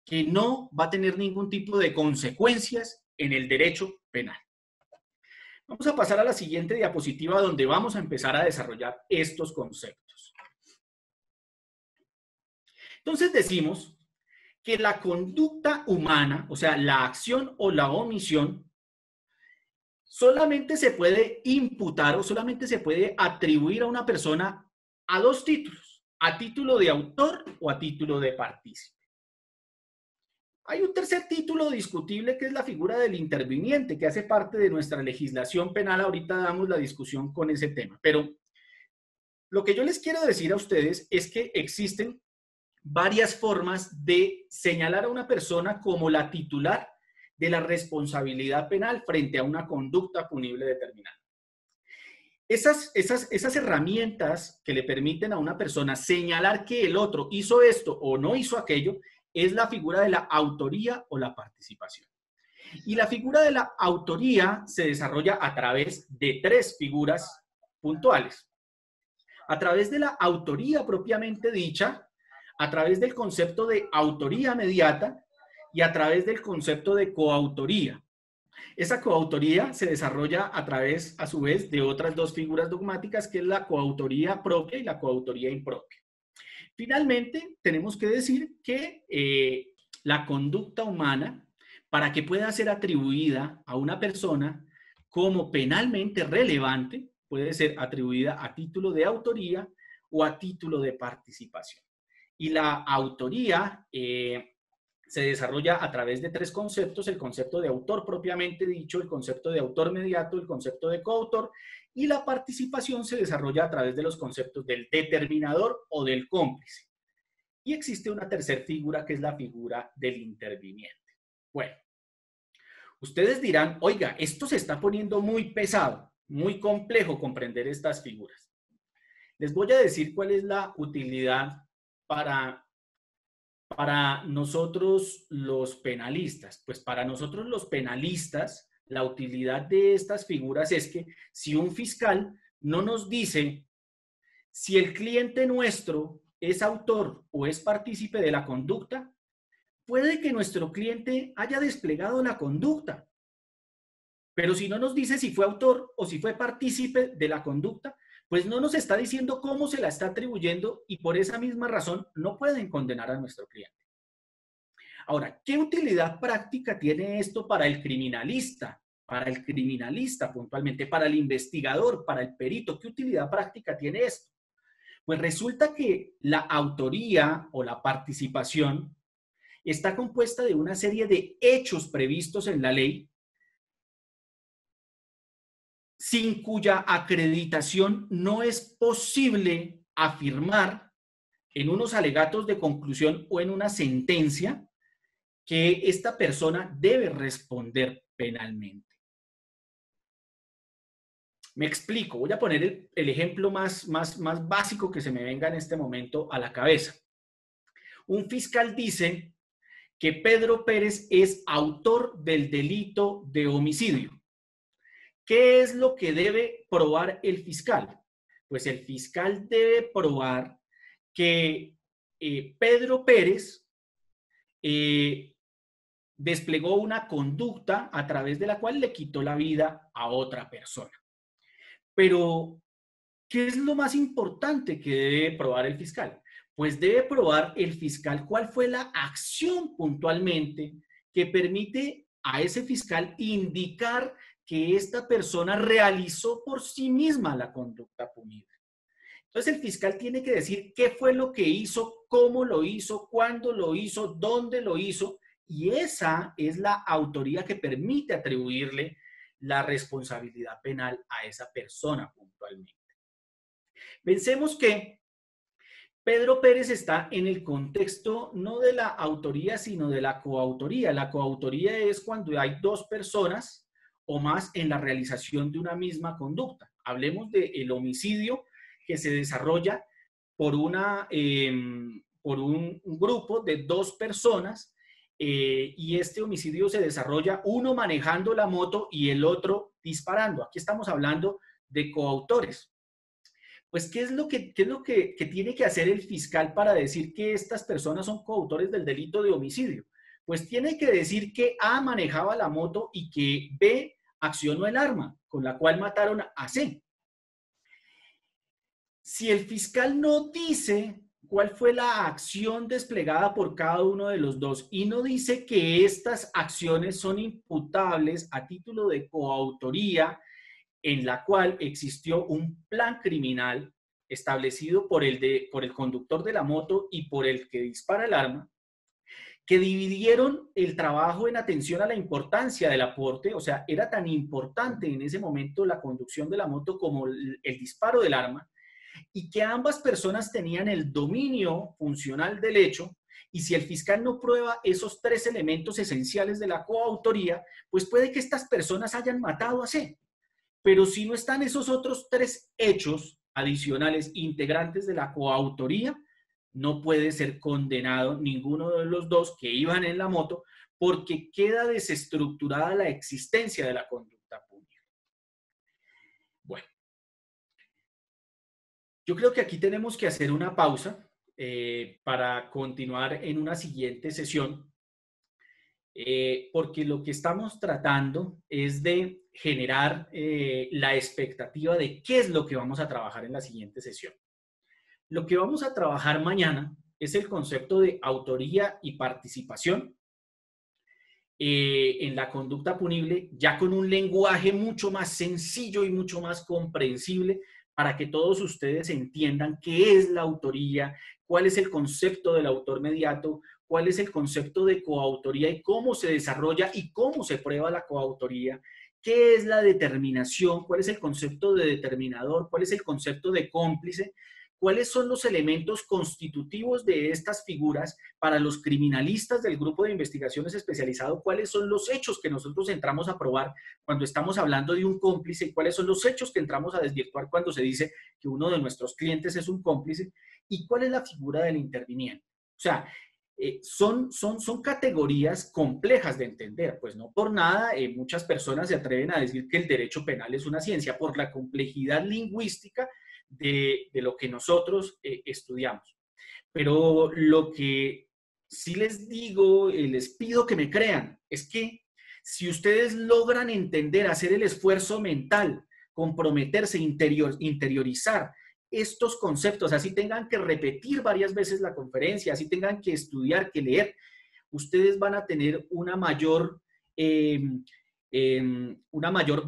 que no va a tener ningún tipo de consecuencias en el derecho penal. Vamos a pasar a la siguiente diapositiva donde vamos a empezar a desarrollar estos conceptos. Entonces decimos que la conducta humana, o sea, la acción o la omisión, solamente se puede imputar o solamente se puede atribuir a una persona a dos títulos, a título de autor o a título de partícipe. Hay un tercer título discutible que es la figura del interviniente, que hace parte de nuestra legislación penal. Ahorita damos la discusión con ese tema, pero lo que yo les quiero decir a ustedes es que existen varias formas de señalar a una persona como la titular de la responsabilidad penal frente a una conducta punible determinada. Esas herramientas que le permiten a una persona señalar que el otro hizo esto o no hizo aquello es la figura de la autoría o la participación. Y la figura de la autoría se desarrolla a través de tres figuras puntuales. A través de la autoría propiamente dicha, a través del concepto de autoría mediata y a través del concepto de coautoría. Esa coautoría se desarrolla a través, a su vez, de otras dos figuras dogmáticas, que es la coautoría propia y la coautoría impropia. Finalmente, tenemos que decir que la conducta humana, para que pueda ser atribuida a una persona como penalmente relevante, puede ser atribuida a título de autoría o a título de participación. Y la autoría se desarrolla a través de tres conceptos: el concepto de autor propiamente dicho, el concepto de autor mediato, el concepto de coautor, y la participación se desarrolla a través de los conceptos del determinador o del cómplice. Y existe una tercera figura que es la figura del interviniente. Bueno, ustedes dirán, oiga, esto se está poniendo muy pesado, muy complejo comprender estas figuras. Les voy a decir cuál es la utilidad para nosotros los penalistas. Pues para nosotros los penalistas La utilidad de estas figuras es que si un fiscal no nos dice si el cliente nuestro es autor o es partícipe de la conducta, puede que nuestro cliente haya desplegado la conducta, pero si no nos dice si fue autor o si fue partícipe de la conducta, pues no nos está diciendo cómo se la está atribuyendo y por esa misma razón no pueden condenar a nuestro cliente. Ahora, ¿qué utilidad práctica tiene esto para el criminalista? Para el criminalista puntualmente, para el investigador, para el perito, ¿qué utilidad práctica tiene esto? Pues resulta que la autoría o la participación está compuesta de una serie de hechos previstos en la ley sin cuya acreditación no es posible afirmar en unos alegatos de conclusión o en una sentencia que esta persona debe responder penalmente. Me explico, voy a poner el ejemplo más básico que se me venga en este momento a la cabeza. Un fiscal dice que Pedro Pérez es autor del delito de homicidio. ¿Qué es lo que debe probar el fiscal? Pues el fiscal debe probar que Pedro Pérez desplegó una conducta a través de la cual le quitó la vida a otra persona. Pero, ¿qué es lo más importante que debe probar el fiscal? Pues debe probar el fiscal cuál fue la acción puntualmente que permite a ese fiscal indicar que esta persona realizó por sí misma la conducta punida. Entonces el fiscal tiene que decir qué fue lo que hizo, cómo lo hizo, cuándo lo hizo, dónde lo hizo, y esa es la autoría que permite atribuirle la responsabilidad penal a esa persona puntualmente. Pensemos que Pedro Pérez está en el contexto no de la autoría, sino de la coautoría. La coautoría es cuando hay dos personas o más en la realización de una misma conducta. Hablemos del homicidio que se desarrolla por un grupo de dos personas y este homicidio se desarrolla uno manejando la moto y el otro disparando. Aquí estamos hablando de coautores. Pues, ¿qué es lo que tiene que hacer el fiscal para decir que estas personas son coautores del delito de homicidio? Pues tiene que decir que A manejaba la moto y que B accionó el arma con la cual mataron a C. Si el fiscal no dice cuál fue la acción desplegada por cada uno de los dos y no dice que estas acciones son imputables a título de coautoría, en la cual existió un plan criminal establecido por el conductor de la moto y por el que dispara el arma, que dividieron el trabajo en atención a la importancia del aporte, o sea, era tan importante en ese momento la conducción de la moto como el disparo del arma, y que ambas personas tenían el dominio funcional del hecho, y si el fiscal no prueba esos tres elementos esenciales de la coautoría, pues puede que estas personas hayan matado a C. Pero si no están esos otros tres hechos adicionales integrantes de la coautoría, no puede ser condenado ninguno de los dos que iban en la moto porque queda desestructurada la existencia de la conducta punida. Bueno, yo creo que aquí tenemos que hacer una pausa para continuar en una siguiente sesión, porque lo que estamos tratando es de generar la expectativa de qué es lo que vamos a trabajar en la siguiente sesión. Lo que vamos a trabajar mañana es el concepto de autoría y participación en la conducta punible, ya con un lenguaje mucho más sencillo y mucho más comprensible para que todos ustedes entiendan qué es la autoría, cuál es el concepto del autor mediato, cuál es el concepto de coautoría y cómo se desarrolla y cómo se prueba la coautoría, qué es la determinación, cuál es el concepto de determinador, cuál es el concepto de cómplice, cuáles son los elementos constitutivos de estas figuras para los criminalistas del grupo de investigaciones especializado, cuáles son los hechos que nosotros entramos a probar cuando estamos hablando de un cómplice y cuáles son los hechos que entramos a desvirtuar cuando se dice que uno de nuestros clientes es un cómplice y cuál es la figura del interviniente. O sea, son categorías complejas de entender, pues no por nada muchas personas se atreven a decir que el derecho penal es una ciencia por la complejidad lingüística de lo que nosotros estudiamos. Pero lo que sí les digo, les pido que me crean, es que si ustedes logran entender, hacer el esfuerzo mental, comprometerse, interiorizar estos conceptos, así tengan que repetir varias veces la conferencia, así tengan que estudiar, que leer, ustedes van a tener una mayor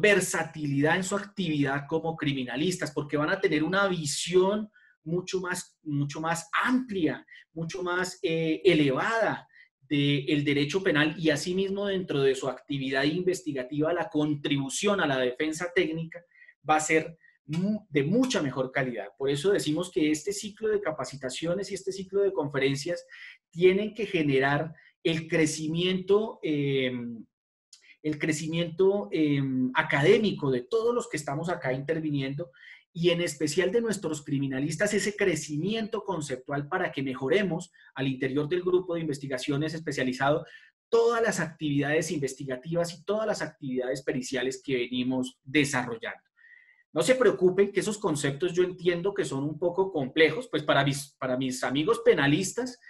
versatilidad en su actividad como criminalistas, porque van a tener una visión mucho más amplia, mucho más elevada del derecho penal y asimismo dentro de su actividad investigativa la contribución a la defensa técnica va a ser de mucha mejor calidad. Por eso decimos que este ciclo de capacitaciones y este ciclo de conferencias tienen que generar el crecimiento académico de todos los que estamos acá interviniendo y en especial de nuestros criminalistas, ese crecimiento conceptual para que mejoremos al interior del grupo de investigaciones especializado todas las actividades investigativas y todas las actividades periciales que venimos desarrollando. No se preocupen que esos conceptos yo entiendo que son un poco complejos, pues para mis amigos penalistas,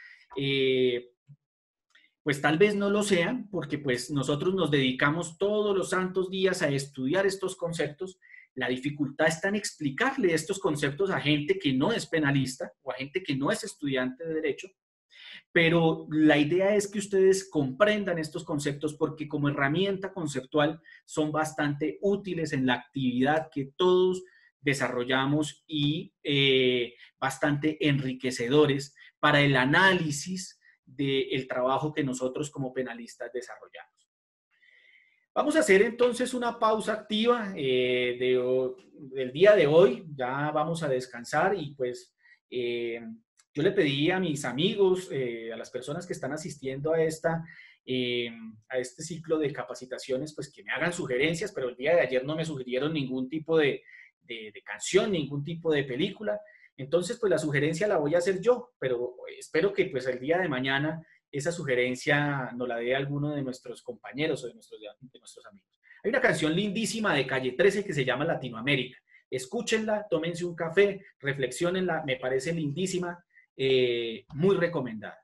pues tal vez no lo sean, porque pues nosotros nos dedicamos todos los santos días a estudiar estos conceptos. La dificultad está en explicarle estos conceptos a gente que no es penalista o a gente que no es estudiante de derecho, pero la idea es que ustedes comprendan estos conceptos porque como herramienta conceptual son bastante útiles en la actividad que todos desarrollamos y bastante enriquecedores para el análisis del trabajo que nosotros como penalistas desarrollamos. Vamos a hacer entonces una pausa activa del día de hoy. Ya vamos a descansar y pues yo le pedí a mis amigos, a las personas que están asistiendo a este ciclo de capacitaciones, pues que me hagan sugerencias, pero el día de ayer no me sugirieron ningún tipo de canción, ningún tipo de película. Entonces, pues la sugerencia la voy a hacer yo, pero espero que pues el día de mañana esa sugerencia nos la dé alguno de nuestros compañeros o de nuestros amigos. Hay una canción lindísima de Calle 13 que se llama Latinoamérica. Escúchenla, tómense un café, reflexionenla, me parece lindísima, muy recomendada.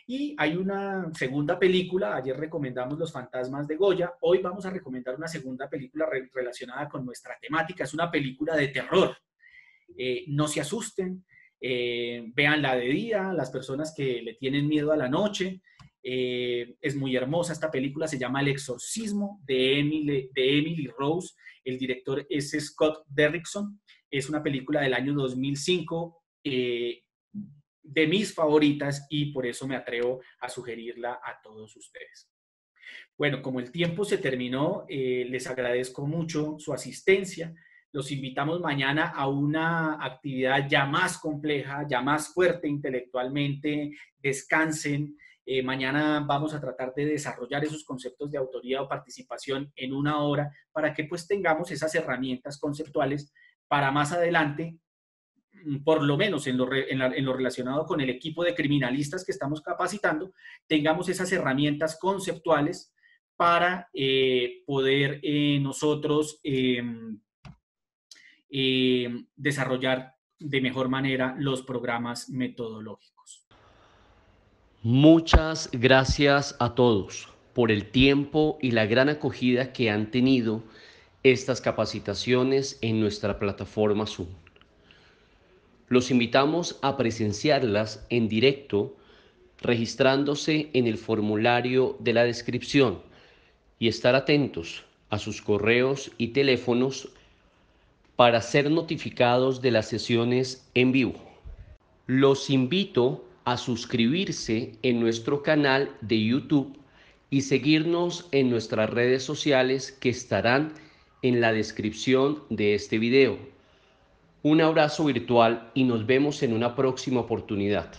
Y hay una segunda película, ayer recomendamos Los fantasmas de Goya, hoy vamos a recomendar una segunda película relacionada con nuestra temática, es una película de terror. No se asusten, véanla de día, las personas que le tienen miedo a la noche. Es muy hermosa esta película, se llama El exorcismo de Emily Rose, el director es Scott Derrickson, es una película del año 2005, de mis favoritas y por eso me atrevo a sugerirla a todos ustedes. Bueno, como el tiempo se terminó, les agradezco mucho su asistencia. Los invitamos mañana a una actividad ya más compleja, ya más fuerte intelectualmente. Descansen. Mañana vamos a tratar de desarrollar esos conceptos de autoría o participación en una hora para que pues tengamos esas herramientas conceptuales para más adelante, por lo menos en lo relacionado con el equipo de criminalistas que estamos capacitando, tengamos esas herramientas conceptuales para poder nosotros desarrollar de mejor manera los programas metodológicos. Muchas gracias a todos por el tiempo y la gran acogida que han tenido estas capacitaciones en nuestra plataforma Zoom. Los invitamos a presenciarlas en directo registrándose en el formulario de la descripción y estar atentos a sus correos y teléfonos para ser notificados de las sesiones en vivo. Los invito a suscribirse en nuestro canal de YouTube y seguirnos en nuestras redes sociales que estarán en la descripción de este video. Un abrazo virtual y nos vemos en una próxima oportunidad.